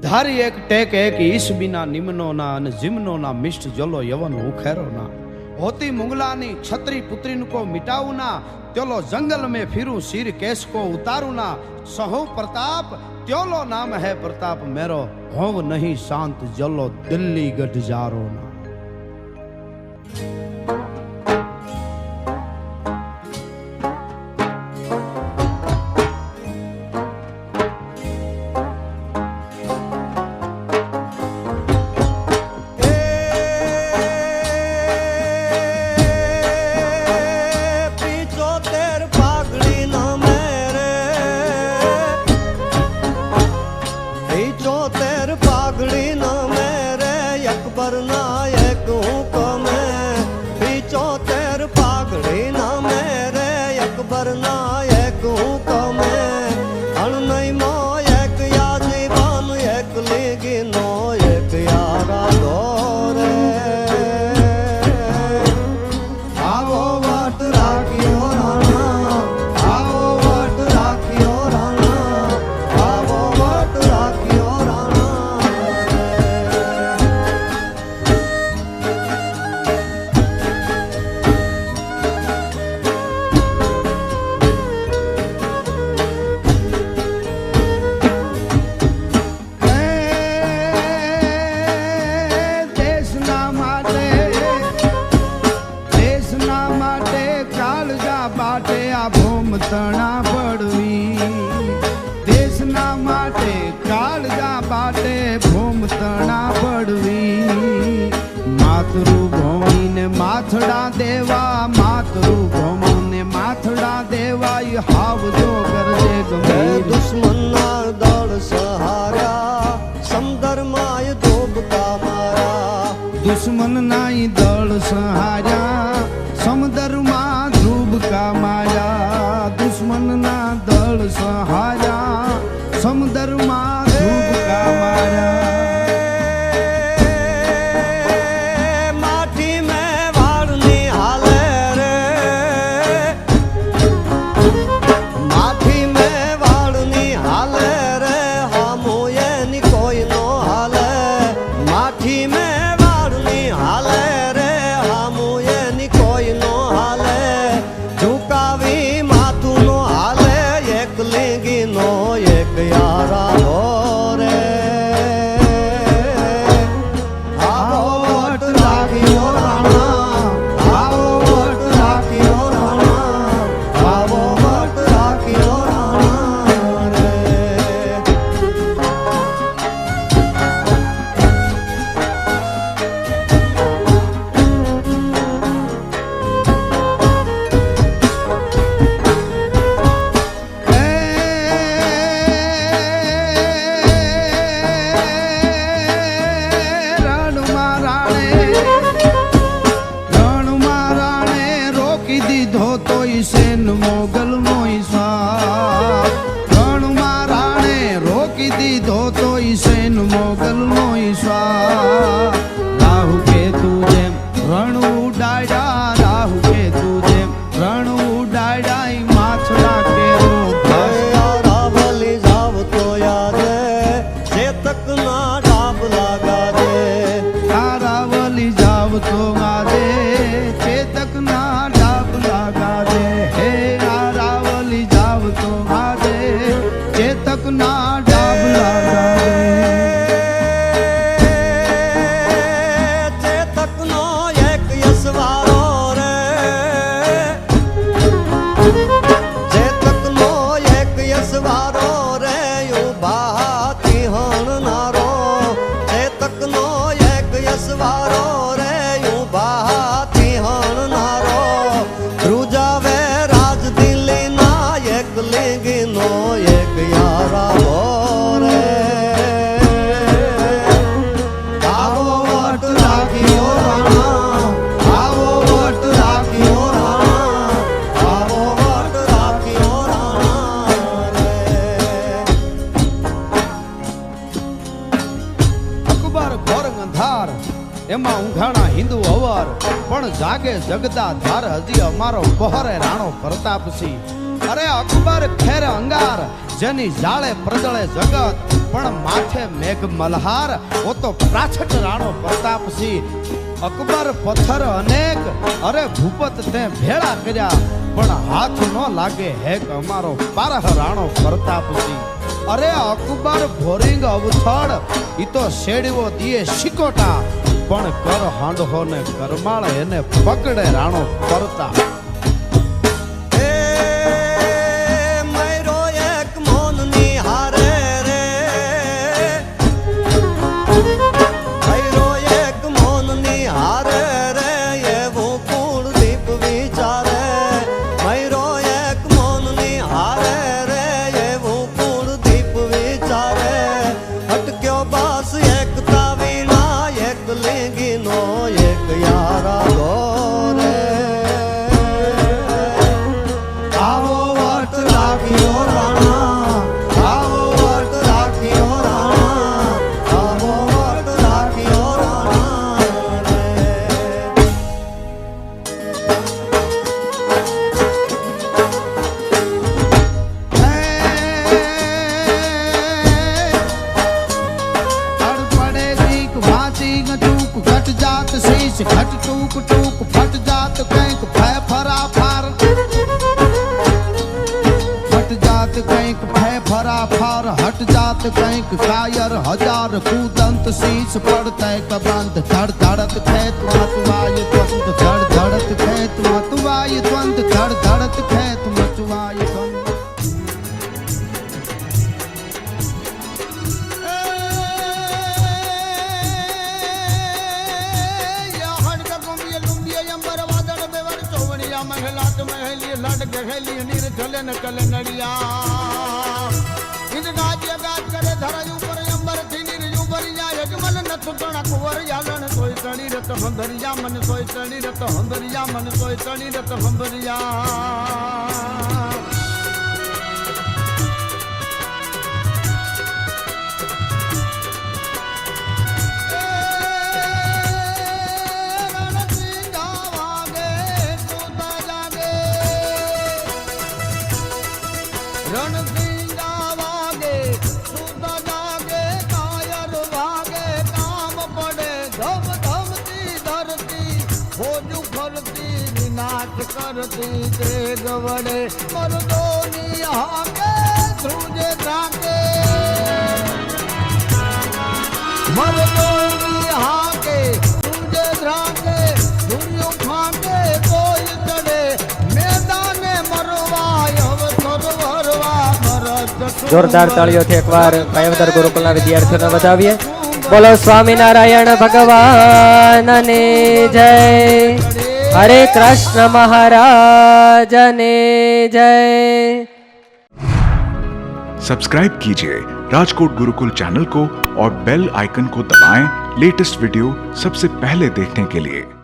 ધારી એક ટેક એક ઈશ બીના નિમનો ના અને જીમનો ના મિષ્ટ જલો યવન ઉખેરો ના होती मुंगलानी छत्री पुत्री को मिटाऊ ना त्योलो जंगल में फिरूं सिर केस को उतारू ना सहु प्रताप त्योलो नाम है प्रताप मेरो होव नहीं शांत जलो दिल्ली गढ़ जारो ना। तणा पड़वी देशना माटे कालजा बाटे भूम तणा पड़वी मातृभूमि ने माथड़ा देवा मातृभूमि ने माथड़ा देवा ये हाव जो करजे गमे दुश्मन ना दल सहारा समदर माय धोब का मारा दुश्मन नाई दल सहारा समदर मा धूब का माया दुश्मन ना दल सहारा समदर मा धूब का माया। माटी में वाड़नी हाले रे माटी में वाड़नी हाले रे हमो ये नी कोई नो हाले माटी में वाड़नी हाले रे हमो ये नी कोई नो हाले झुकावी नो एक यारा हो रे आओ वोट राखियो राणा आओ वोट राखियो राणा आओ वोट राखियो राणा रे। सेन मोगल मोईसा रण महाराणे रोकी दीधो तो सेन मोगल मोईसा राहु के तुझे रण उडाड़ा राहु के तुझे रण उडाड़ा माछड़ा के रावली जाव तो याद चेतक ना डाब लगा दे रावली जाव तो आदे चेतक ना डाब लगा दे हे रावली जाव तो आदे चेतक ना डाब लगा दे। चेतक नो एक यसवारो रे चेतक नो एक यसवारो रे यू बाती हण नारो चेतक नो एक यसवारो रे यू बाती हण नारो रुजावे राज दिल्ली ना एक लेंगे नो एक यारा हो रे आओ वोट राखियो राणा आओ वोट राखियो राणा आओ वोट राखियो राणा रे। अकबर घोर अंधार एमा ઊંઘાણા હિન્દુ અવર પણ જાગે જગતા ધાર હજી અમારો પહરે રાણો પ્રતાપસિંહ અરે અકબર ખેર અંગાર જેની જાળે પ્રજળે જગત પણ માથે મેઘ મલ્હાર ઓ તો પ્રાછટ રાણો પ્રતાપસિંહ અકબર પથ્થર અનેક અરે ભૂપત તે ભેળા કર્યા પણ હાથ ન લાગે હેક અમારો પારહ રાણો પ્રતાપસિંહ અરે અકબર ભોરિંગ અવથડ ઈ તો શેડવો દીએ શિકોટા પણ કર હાંડહો ને કરમાળ એને પકડે રાણો પરતા घट टूक टूक फट जात कैंक भय फरा फार फट जात कैंक भय फरा फार हट जात कैंक कायर हजार कूदंत शीश पड़ते कबंत धड़ धड़त खेत मतवाय द्वंद धड़ धड़त खेत मतवाय द्वंद धड़ धड़त खेत मतवाय द्वंद महलात महली लट गहली नीर चले न कल नड़िया इन गाज गाज करे धरायु पर अंबर थी नीर ऊपर या यजमल न तुटना कुवर यालन सोई तणी रत हंदरिया मन सोई तणी रत हंदरिया मन सोई तणी रत हंदरिया करती तेग वड़े मर्दोनी हाके ध्रुजे ढाके मर्दोनी हाके ध्रुजे ढाके धुरियों फाके कोई चढ़े मैदाने मरवाय હવે સરવરવા મરદ જોરદાર તાળીઓથી એકવાર કાયમદાર ગુરુકુલના વિદ્યાર્થીઓને વધાવીએ બોલો સ્વામિનારાયણ ભગવાનની જય हरे कृष्ण महाराज ने जय। सब्सक्राइब कीजिए राजकोट गुरुकुल चैनल को और बेल आइकन को दबाएं लेटेस्ट वीडियो सबसे पहले देखने के लिए।